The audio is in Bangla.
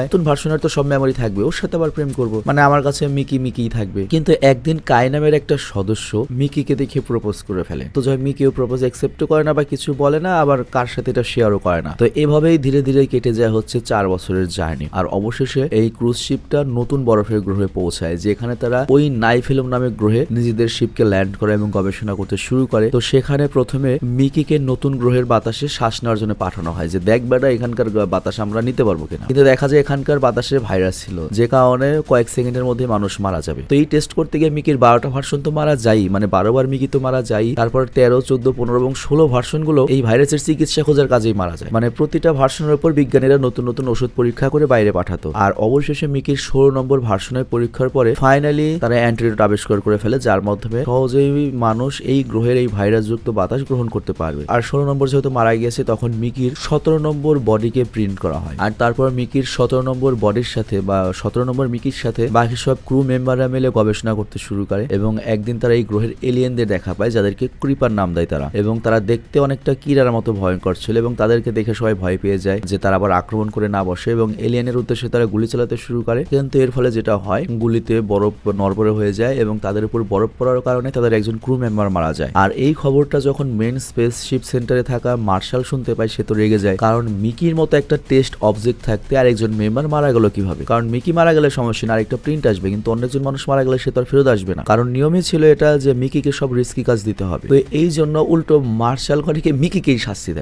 নতুন ভার্সনের তো সব মেমোরি থাকবে, ওর সাথে আবার প্রেম করব, মানে আমার কাছে মিকিই থাকবে। কিন্তু একদিন কাই নামের একটা সদস্য মিকিকে দেখে প্রপোজ করে ফেলে। তো জয় মিকিও প্রপোজ অ্যাকসেপ্ট করে না বা কিছু বলে না, আবার কার সাথে এটা শেয়ারও করে না। তো এভাবেই ধীরে ধীরে কেটে যায় হচ্ছে 4 বছরের জার্নি। আর অবশেষে এই ক্রুজ শিপটা নতুন বরফের গ্রহে পৌঁছায়, যেখানে তারা ওই নাইফিলম নামে গ্রহে নিজেদের শিপকে ল্যান্ড করে এবং গবেষণা করতে শুরু করে। তো সেখানে প্রথমে মিকিকে নতুন গ্রহের বাতাসে শ্বাস নেওয়ার জন্য পাঠানো হয়, যে দেখ বেটা এখানকার বাতাস আমরা নিতে পারবো কিনা। কিন্তু দেখা যায় এখানকার বাতাসে ভাইরাস ছিল, যে কারণে কয়েক সেকেন্ডের মধ্যে মানুষ মারা যাবে। তো এই টেস্ট করতে গিয়ে মিকির 12টা ভার্সন তো মারা যাই, মানে 12 বার মিকি তো মারা যাই। তারপর 13, 14, 15 এবং 16 ভার্সন গুলো এই ভাইরাসের চিকিৎসা খোঁজার কাজেই মারা যায়। মানে প্রতিটা ভার্সনের উপর বিজ্ঞানীরা নতুন নতুন ওষুধ পরীক্ষা করে বাইরে পাঠাতো। আর অবশেষে মিকির 16 নম্বর ভার্সনের পরীক্ষার পরে ফাইনালি তারা অ্যান্টিডোট আবিষ্কার করে ফেলে, যার মাধ্যমে সহজেই মানুষ এই গ্রহের এই ভাইরাসযুক্ত বাতাস গ্রহণ করতে পারবে। আর 16 নম্বর যেহেতু মারা গিয়েছে, তখন মিকির 17 নম্বর বডিকে প্রিন্ট করা হয়। আর তারপর মিকির 17 নম্বর বডির সাথে বা 17 নম্বর মিকির সাথে বাকি সব ক্রু মেম্বাররা মিলে গবেষণা করতে শুরু করে। এবং একদিন তারা এই গ্রহের এলিয়েনদের দেখা পায়, যাদেরকে ক্রিপার নাম দেয় তারা। এবং তারা দেখতে অনেকটা কিরার মতো ভয়ঙ্কর ছিল এবং তাদেরকে দেখে সবাই ভয় পেয়ে যায় যে তারা আবার আক্রমণ করে না বসে, এবং এলিয়েনের উদ্দেশ্যে তারা গুলি চালাতে শুরু করে। কিন্তু এর ফলে যেটা হয়, গুলিতে বরফ নড়বড়ে হয়ে যায় এবং তাদের উপর বরফ পড়ার কারণে তাদের একজন ক্রু মেম্বার মারা যায়। আর এই খবরটা যখন মেন স্পেসশিপ সেন্টারে থাকা মার্শাল শুনতে পায়, সে তো রেগে যায়, কারণ মিকির মতো একটা টেস্ট অবজেক্ট থাকতে আর একজন মেম্বার মারা গেল কিভাবে। কারণ মিকি মারা গেলে সমস্যা না, আরেকটা প্রিন্ট আসবে, কিন্তু অন্য একজন মানুষ মারা গেলে সে তো আর ফেরত আসবে না, কারণ নিয়মই ছিল এটা যে মিকিকে সব রিস্কি কাজ দিতে হবে। তো এই জন্য উল্টো মার্শাল ঘটিকে মিকিকেই শাস্তি দেয়।